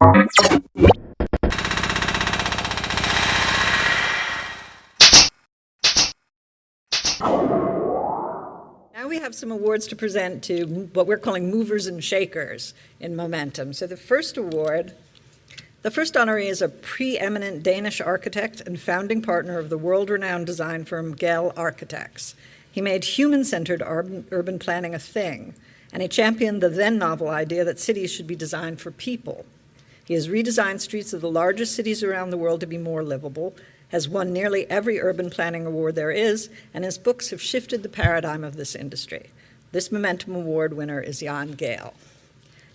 Now we have some awards to present to what we're calling movers and shakers in Momentum. So the first honoree is a preeminent Danish architect and founding partner of the world-renowned design firm Gehl Architects. He made human-centered urban planning a thing, and he championed the then novel idea that cities should be designed for people. He has redesigned streets of the largest cities around the world to be more livable, has won nearly every urban planning award there is, and his books have shifted the paradigm of this industry. This Momentum Award winner is Gehl.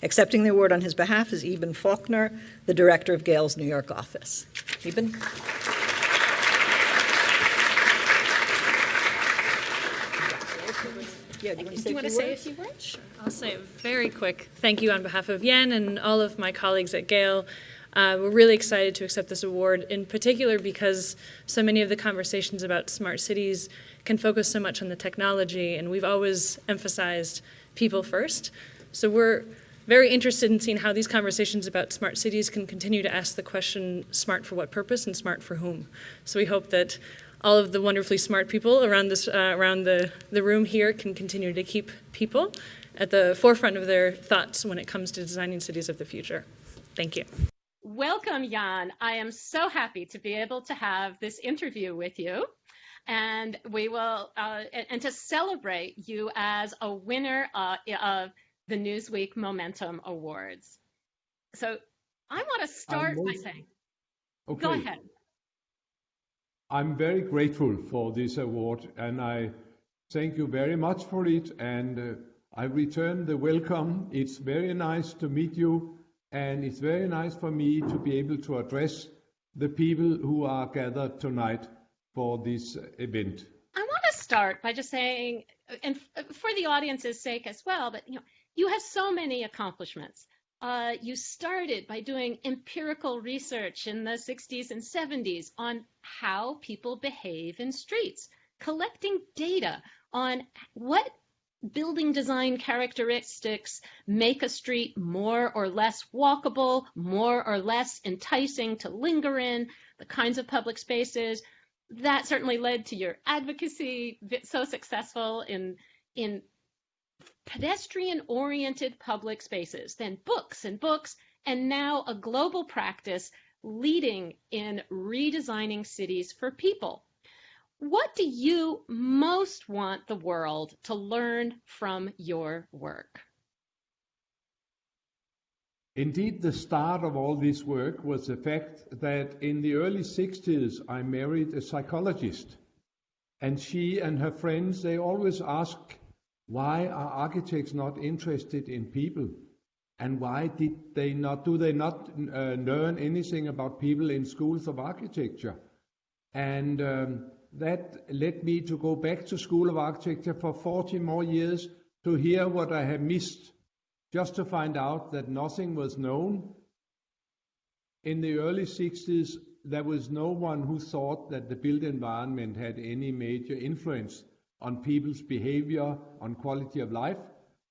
Accepting the award on his behalf is Eben Faulkner, the director of Gehl's New York office. Eben? Yeah, do you want to say a few words? Sure. I'll say a very quick thank you on behalf of Yen and all of my colleagues at Gehl. We're really excited to accept this award, in particular because so many of the conversations about smart cities can focus so much on the technology, and we've always emphasized people first. So we're very interested in seeing how these conversations about smart cities can continue to ask the question, smart for what purpose and smart for whom? So we hope that all of the wonderfully smart people around the room here can continue to keep people at the forefront of their thoughts when it comes to designing cities of the future. Thank you. Welcome, Jan. I am so happy to be able to have this interview with you, and we will and to celebrate you as a winner of the Newsweek Momentum Awards. So I want to start by saying, okay. Go ahead. I'm very grateful for this award, and I thank you very much for it, and I return the welcome. It's very nice to meet you, and it's very nice for me to be able to address the people who are gathered tonight for this event. I want to start by just saying, and for the audience's sake as well, but you have so many accomplishments. You started by doing empirical research in the 60s and 70s on how people behave in streets, collecting data on what building design characteristics make a street more or less walkable, more or less enticing to linger in, the kinds of public spaces. That certainly led to your advocacy, so successful in pedestrian-oriented public spaces, then books, and now a global practice leading in redesigning cities for people. What do you most want the world to learn from your work? Indeed, the start of all this work was the fact that in the early 60s, I married a psychologist. And she and her friends, they always ask, why are architects not interested in people? And why do they not learn anything about people in schools of architecture? And that led me to go back to School of Architecture for 40 more years to hear what I had missed, just to find out that nothing was known. In the early 60s, there was no one who thought that the built environment had any major influence on people's behavior, on quality of life.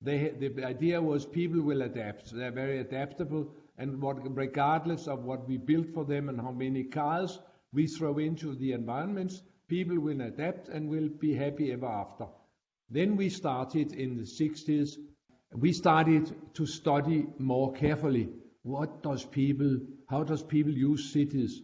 The idea was people will adapt. They're very adaptable, and regardless of what we build for them and how many cars we throw into the environments, people will adapt and will be happy ever after. Then we started in the 60s, we started to study more carefully how does people use cities,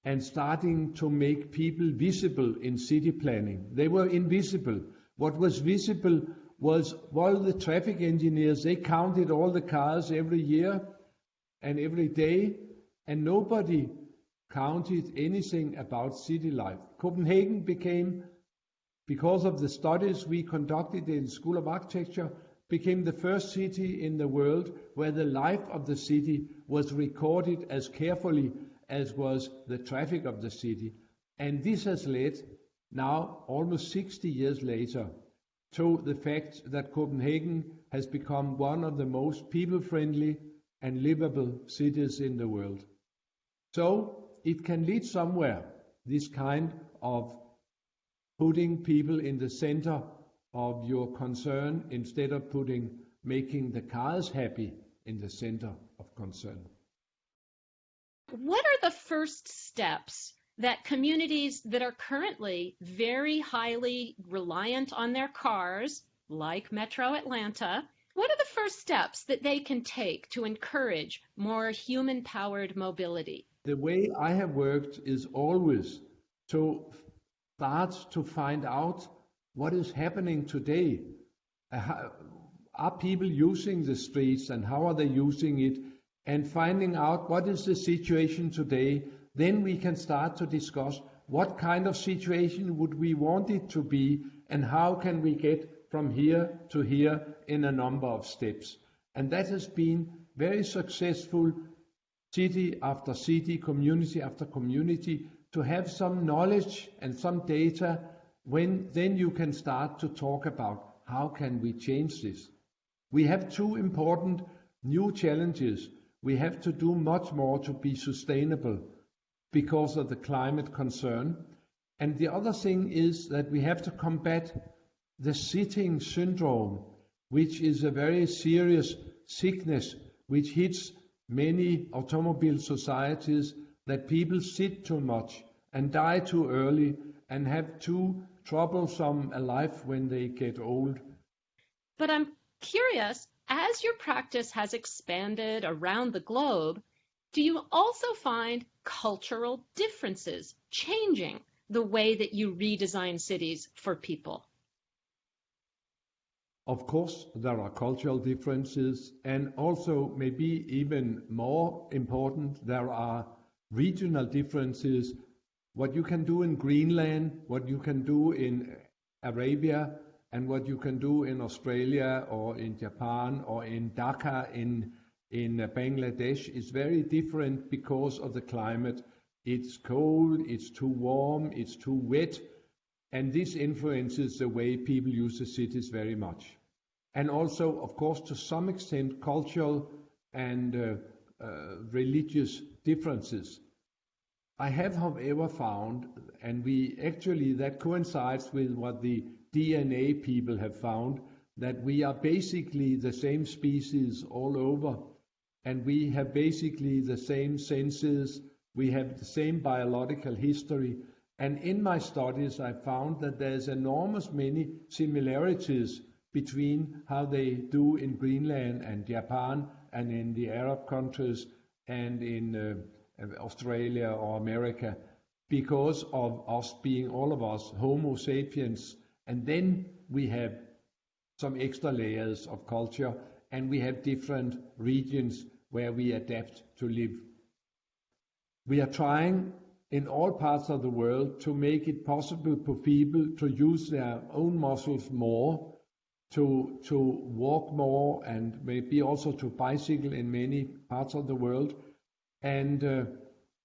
and starting to make people visible in city planning. They were invisible. What was visible was all the traffic engineers, they counted all the cars every year and every day, and nobody counted anything about city life. Copenhagen became, because of the studies we conducted in the School of Architecture, became the first city in the world where the life of the city was recorded as carefully as was the traffic of the city. And this has led, now almost 60 years later, to the fact that Copenhagen has become one of the most people-friendly and livable cities in the world. So it can lead somewhere, this kind of putting people in the center of your concern instead of making the cars happy in the center of concern. What are the first steps that communities that are currently very highly reliant on their cars, like Metro Atlanta, what are the first steps that they can take to encourage more human-powered mobility? The way I have worked is always to start to find out what is happening today. Are people using the streets and how are they using it? And finding out what is the situation today, then we can start to discuss what kind of situation would we want it to be and how can we get from here to here in a number of steps. And that has been very successful, city after city, community after community, to have some knowledge and some data when then you can start to talk about how can we change this. We have two important new challenges. We have to do much more to be sustainable because of the climate concern. And the other thing is that we have to combat the sitting syndrome, which is a very serious sickness which hits many automobile societies, that people sit too much and die too early and have too troublesome a life when they get old. But I'm curious, as your practice has expanded around the globe, do you also find cultural differences changing the way that you redesign cities for people? Of course, there are cultural differences, and also maybe even more important, there are regional differences. What you can do in Greenland, what you can do in Arabia, and what you can do in Australia or in Japan or in Dhaka in Bangladesh is very different because of the climate. It's cold, it's too warm, it's too wet, and this influences the way people use the cities very much. And also, of course, to some extent, cultural and religious differences. I have, however, found, and that coincides with what the DNA people have found, that we are basically the same species all over, and we have basically the same senses, we have the same biological history. And in my studies, I found that there's enormous many similarities between how they do in Greenland and Japan and in the Arab countries and in Australia or America, because of us being, all of us, Homo sapiens. And then we have some extra layers of culture, and we have different regions where we adapt to live. We are trying in all parts of the world to make it possible for people to use their own muscles more, to walk more, and maybe also to bicycle in many parts of the world. And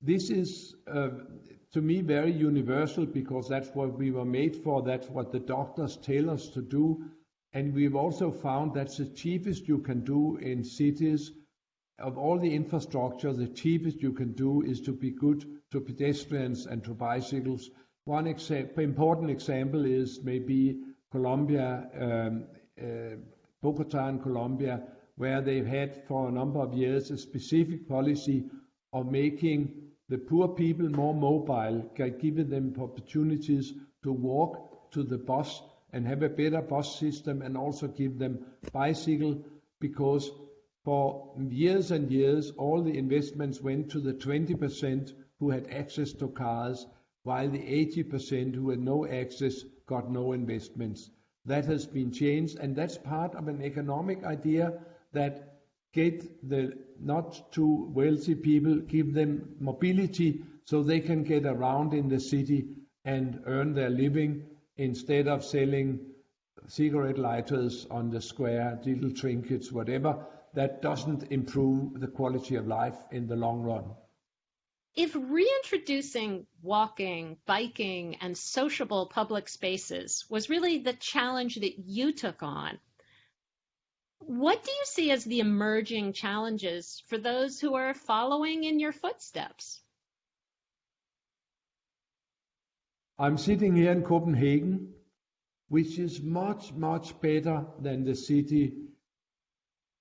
this is, to me, very universal, because that's what we were made for, that's what the doctors tell us to do. And we've also found that's the cheapest you can do in cities. Of all the infrastructure, the cheapest you can do is to be good to pedestrians and to bicycles. One important example is maybe Colombia, Bogota in Colombia, where they've had for a number of years a specific policy of making the poor people more mobile, giving them opportunities to walk to the bus and have a better bus system, and also give them bicycle, because for years and years all the investments went to the 20% who had access to cars, while the 80% who had no access got no investments. That has been changed, and that's part of an economic idea that get the not too wealthy people, give them mobility so they can get around in the city and earn their living, instead of selling cigarette lighters on the square, little trinkets, whatever. That doesn't improve the quality of life in the long run. If reintroducing walking, biking, and sociable public spaces was really the challenge that you took on, what do you see as the emerging challenges for those who are following in your footsteps? I'm sitting here in Copenhagen, which is much, much better than the city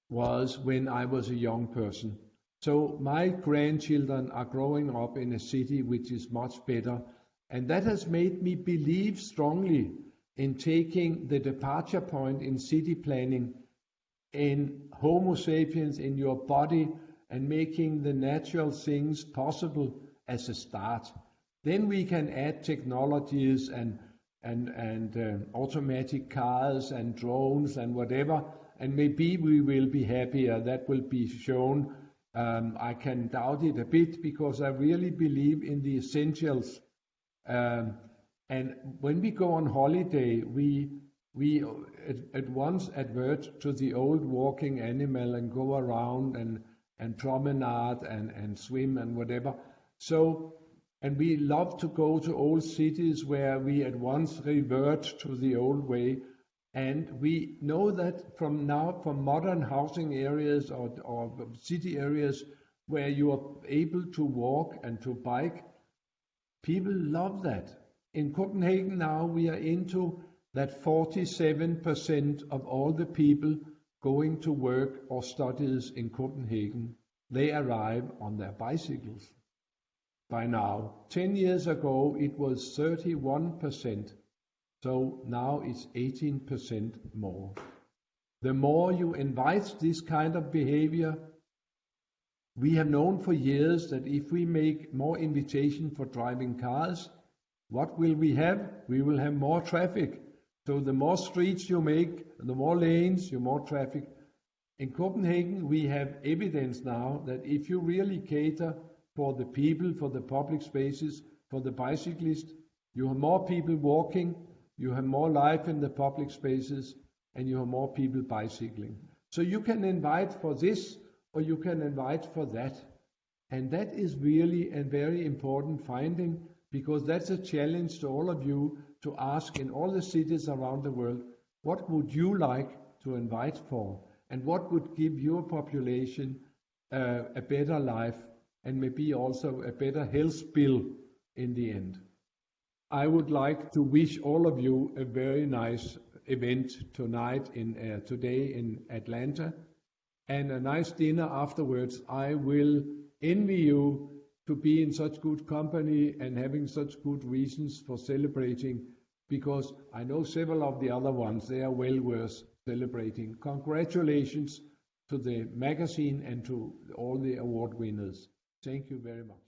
was when I was a young person. So my grandchildren are growing up in a city which is much better, and that has made me believe strongly in taking the departure point in city planning in Homo sapiens, in your body, and making the natural things possible as a start. Then we can add technologies and automatic cars and drones and whatever, and maybe we will be happier. That will be shown. I can doubt it a bit because I really believe in the essentials. And when we go on holiday, we at once advert to the old walking animal and go around and promenade and swim and whatever. So, and we love to go to old cities where we at once revert to the old way. And we know that from modern housing areas or city areas where you are able to walk and to bike, people love that. In Copenhagen now we are into that 47% of all the people going to work or studies in Copenhagen, they arrive on their bicycles. By now, 10 years ago it was 31%. So now it's 18% more. The more you invite this kind of behavior, we have known for years that if we make more invitation for driving cars, what will we have? We will have more traffic. So the more streets you make, the more lanes, the more traffic. In Copenhagen, we have evidence now that if you really cater for the people, for the public spaces, for the bicyclists, you have more people walking, you have more life in the public spaces, and you have more people bicycling. So you can invite for this, or you can invite for that. And that is really a very important finding, because that's a challenge to all of you to ask in all the cities around the world, what would you like to invite for? And what would give your population a better life, and maybe also a better health bill in the end? I would like to wish all of you a very nice event tonight today in Atlanta, and a nice dinner afterwards. I will envy you to be in such good company and having such good reasons for celebrating, because I know several of the other ones, they are well worth celebrating. Congratulations to the magazine and to all the award winners. Thank you very much.